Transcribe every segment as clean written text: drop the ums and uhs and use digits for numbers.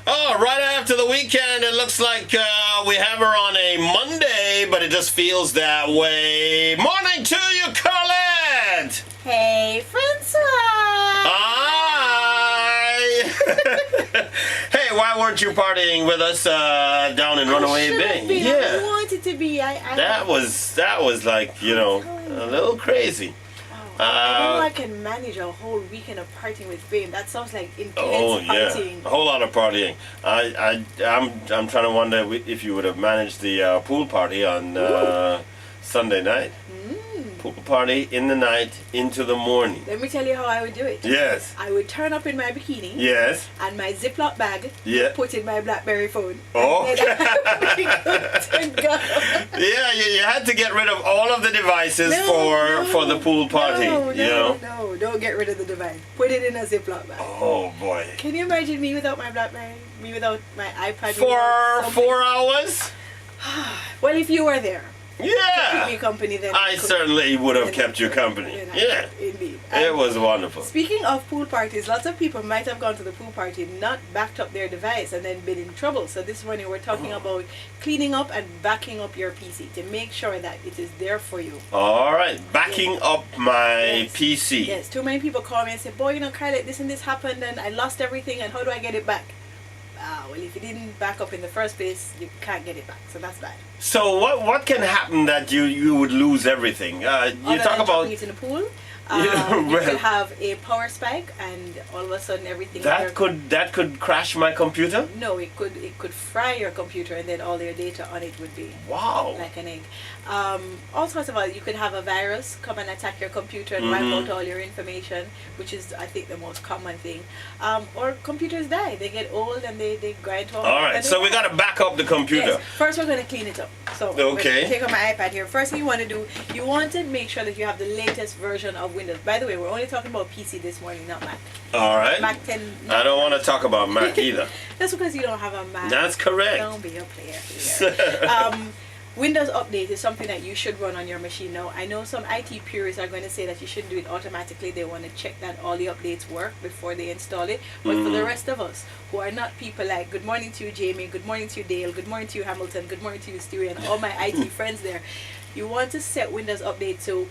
Oh, right after the weekend, it looks like we have her on a Monday, but it just feels that way. Morning to you, Carlette! Hey, Francois! Hi! Hey, why weren't you partying with us down in Runaway Bay? Yeah. I wanted to be. That was like, a little crazy. I don't know I can manage a whole weekend of partying with Fame. That sounds like intense partying. A whole lot of partying. I'm trying to wonder if you would have managed the pool party on Sunday night. Pool party in the night into the morning. Let me tell you how I would do it. Yes. I would turn up in my bikini. Yes. And my Ziploc bag. Yeah. Put in my BlackBerry phone. Oh. And then I would go. Yeah, you had to get rid of all of the devices for the pool party. No, don't get rid of the device. Put it in a Ziploc bag. Oh boy. Can you imagine me without my BlackBerry? Me without my iPad? For 4 hours? Well, if you were there. Yeah. Keep me company then. I certainly would have kept you company. Yeah. Indeed. It was wonderful. Speaking of pool parties, lots of people might have gone to the pool party, not backed up their device, and then been in trouble. So this morning we're talking about cleaning up and backing up your PC to make sure that it is there for you. All right. Backing up my PC. Yes. Too many people call me and say, boy, Carlette, this and this happened and I lost everything and how do I get it back? Well, if you didn't back up in the first place, you can't get it back. So that's bad. So what can happen that you would lose everything? You talk about it in the pool. You could have a power spike, and all of a sudden everything. That could crash my computer. No, it could fry your computer, and then all your data on it would be like an egg. All sorts of you could have a virus come and attack your computer and wipe out all your information, which is I think the most common thing. Or computers die; they get old and they grind to all right, so we got to back up the computer. Yes. First, we're going to clean it up. So okay, take out my iPad here. First thing you want to do, you want to make sure that you have the latest version of Windows. By the way, we're only talking about PC this morning, not Mac. All right. Mac 10. I don't want to talk about Mac either. That's because you don't have a Mac. That's correct. Don't be a player here. Windows Update is something that you should run on your machine now. I know some IT purists are going to say that you shouldn't do it automatically. They want to check that all the updates work before they install it. But for the rest of us who are not people like, good morning to you, Jamie, good morning to you, Dale, good morning to you, Hamilton, good morning to you, Stewie, and all my IT friends there, you want to set Windows Update to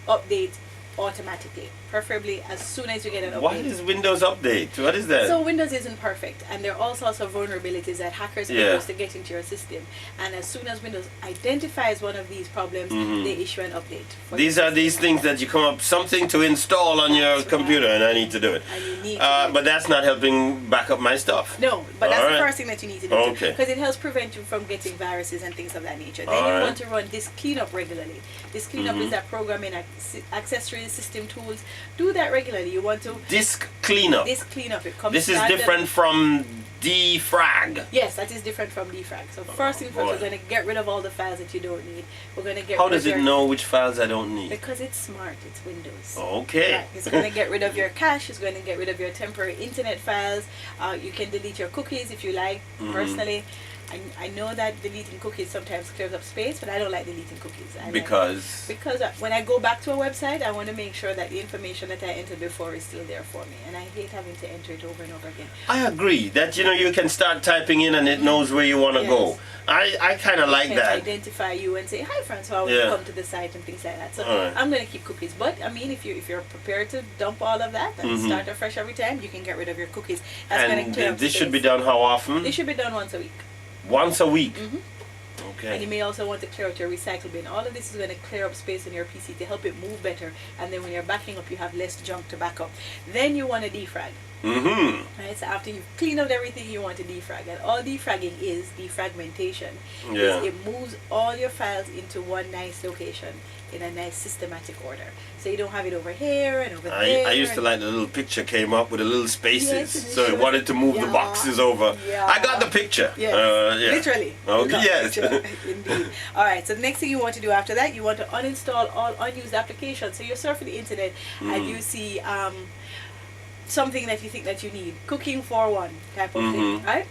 update automatically, preferably as soon as you get an update. What is Windows Update? What is that? So Windows isn't perfect, and there are all sorts of vulnerabilities that hackers can use to get into your system. And as soon as Windows identifies one of these problems, they issue an update. These are these things that you come up something to install on your computer, and I need to do it. And you need to but that's not helping back up my stuff. No, but that's the first thing that you need to do. Okay. Because it helps prevent you from getting viruses and things of that nature. Then you want to run disk cleanup regularly. Disk cleanup is that programming accessories, system tools. Do that regularly. You want to disk cleanup. Disk cleanup. It comes. This is different from defrag. Yes, that is different from defrag. So first thing first, we're going to get rid of all the files that you don't need. We're going to get. How does it know which files I don't need? Because it's smart. It's Windows. Okay. Right. It's going to get rid of your cache. It's going to get rid of your temporary internet files. You can delete your cookies if you like. Personally, I know that deleting cookies sometimes clears up space, but I don't like deleting cookies. Because when I go back to a website, I want to make sure that the information that I entered before is still there for me, and I hate having to enter it over and over again. I agree that you can start typing in and it knows where you want to go. I kind of like that. Identify you and say, hi Francois, welcome to the site and things like that. So I'm going to keep cookies, but I mean if you're prepared to dump all of that and start afresh every time, you can get rid of your cookies. That's going to clear up this space. should be done how often? This should be done once a week. Once a week? Okay. And you may also want to clear out your recycle bin. All of this is going to clear up space on your PC to help it move better, and then when you're backing up you have less junk to back up. Then you want to defrag. Right, so after you've cleaned out everything, you want to defrag, and all defragging is defragmentation. It moves all your files into one nice location in a nice systematic order, so you don't have it over here and over there. I used to like the little picture came up with the little spaces, so it wanted to move the boxes over. I got the picture. Literally. Okay. Yes. Indeed. All right. So the next thing you want to do after that, you want to uninstall all unused applications. So you're surfing the internet and you see something that you think that you need, cooking for one type of thing, right?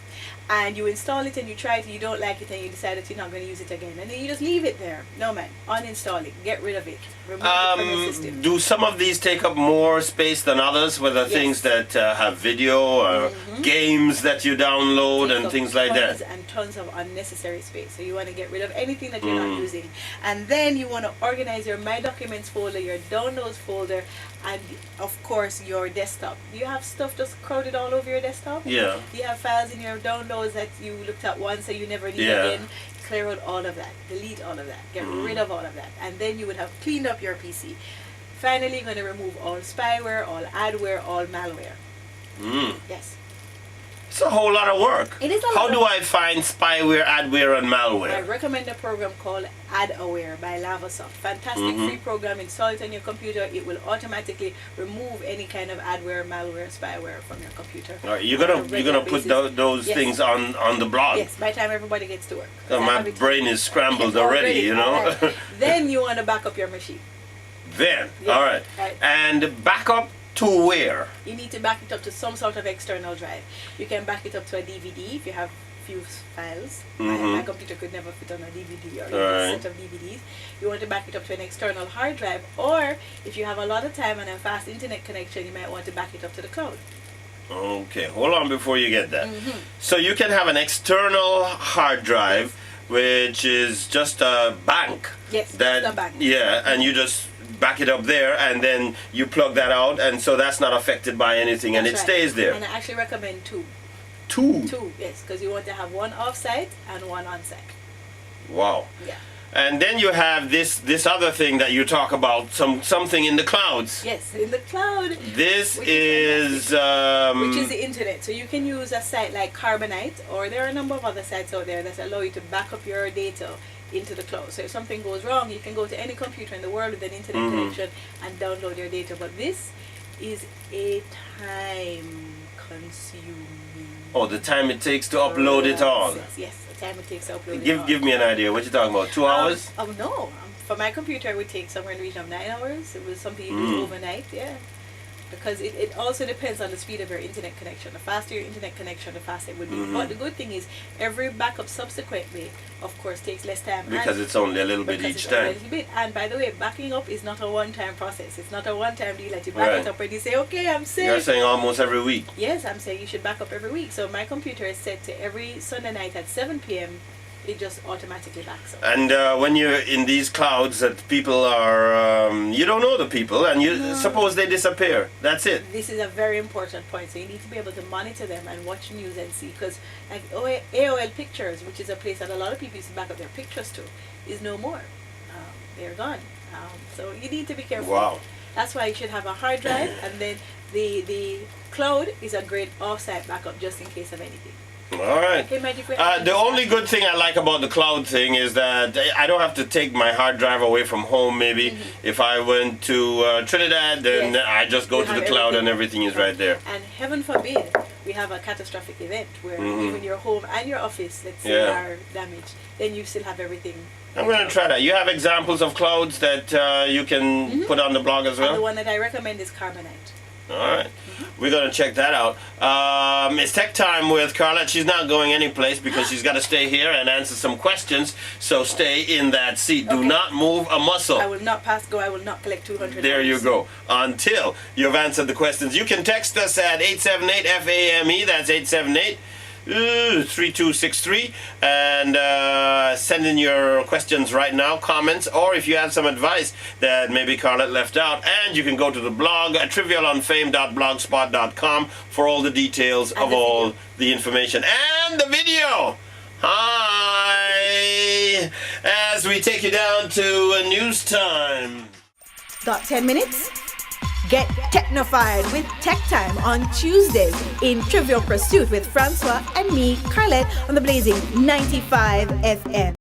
and you install it and you try it and you don't like it and you decide that you're not going to use it again, and then you just leave it there. No man, uninstall it, get rid of it, remove it from your system. Do some of these take up more space than others? Whether things that have video or games that you download and things like that? And tons of unnecessary space. So you want to get rid of anything that you're not using, and then you want to organize your My Documents folder, your Downloads folder, and of course your desktop. You have stuff just crowded all over your desktop. Yeah. You have files in your Downloads that you looked at once and you never need again. Clear out all of that, delete all of that, get rid of all of that, and then you would have cleaned up your PC. Finally, you're going to remove all spyware, all adware, all malware. Yes. It's a whole lot of work. It is a lot. How do I find spyware, adware, and I malware? recommend a program called adware by Lavasoft. Fantastic free program. Install it on your computer. It will automatically remove any kind of adware, malware, spyware from your computer. All right, you're gonna put those things on the blog. Yes, by the time everybody gets to work. My brain is scrambled already, you know. Right. Then you want to back up your machine. Then, Yes. all right. And back up to where? You need to back it up to some sort of external drive. You can back it up to a DVD if you have few files. My computer could never fit on a DVD or a set of DVDs. You want to back it up to an external hard drive, or if you have a lot of time and a fast internet connection, you might want to back it up to the cloud. Okay, hold on before you get that. So you can have an external hard drive, which is just a bank. Yes, that, just a bank. Yeah, and you just back it up there, and then you plug that out, and so that's not affected by anything, and it stays there. And I actually recommend two. Two, yes, because you want to have one off-site and one on-site. Wow. Yeah. And then you have this other thing that you talk about, something in the clouds. Yes, in the cloud. This which is the internet. So you can use a site like Carbonite, or there are a number of other sites out there that allow you to back up your data into the cloud. So if something goes wrong, you can go to any computer in the world with an internet connection and download your data. But this is a time-consuming. Oh, the time it takes to upload it all. Yes, the time it takes to upload it all. Give me an idea. What you talking about? 2 hours? Oh no. For my computer, it would take somewhere in the region of 9 hours. It was something you do overnight, yeah. Because it also depends on the speed of your internet connection. The faster your internet connection, the faster it would be. But the good thing is, every backup subsequently, of course, takes less time. Because it's only a little bit each time. And by the way, backing up is not a one-time process. It's not a one-time deal that you back it up and you say, okay, I'm safe. You're saying almost every week. Yes, I'm saying you should back up every week. So my computer is set to every Sunday night at 7 p.m. It just automatically backs up. And when you're in these clouds that people are, you don't know the people, and you suppose they disappear. That's it. This is a very important point. So you need to be able to monitor them and watch news and see. Because like AOL Pictures, which is a place that a lot of people used to back up their pictures to, is no more. They're gone. So you need to be careful. Wow. That's why you should have a hard drive, and then the cloud is a great offsite backup just in case of anything. All right. The only good thing I like about the cloud thing is that I don't have to take my hard drive away from home. Maybe if I went to Trinidad, then I just go to the cloud and everything is right there. And heaven forbid we have a catastrophic event where even your home and your office, let's say, are damaged. Then you still have everything. I'm going to try that. You have examples of clouds that you can put on the blog as well? And the one that I recommend is Carbonite. All right. We're going to check that out. It's Tech Time with Carlette. She's not going anyplace because she's got to stay here and answer some questions. So stay in that seat. Do not move a muscle. I will not pass go. I will not collect $200. There you go. Until you've answered the questions. You can text us at 878-FAME. That's 878-3263. And send in your questions right now, comments, or if you have some advice that maybe Carlette left out. And you can go to the blog at trivialonfame.blogspot.com for all the details of all the information. And the video! Hi! As we take you down to news time. Got 10 minutes? Get technified with Tech Time on Tuesdays in Trivial Pursuit with Francois and me, Carlette, on the blazing 95 FM.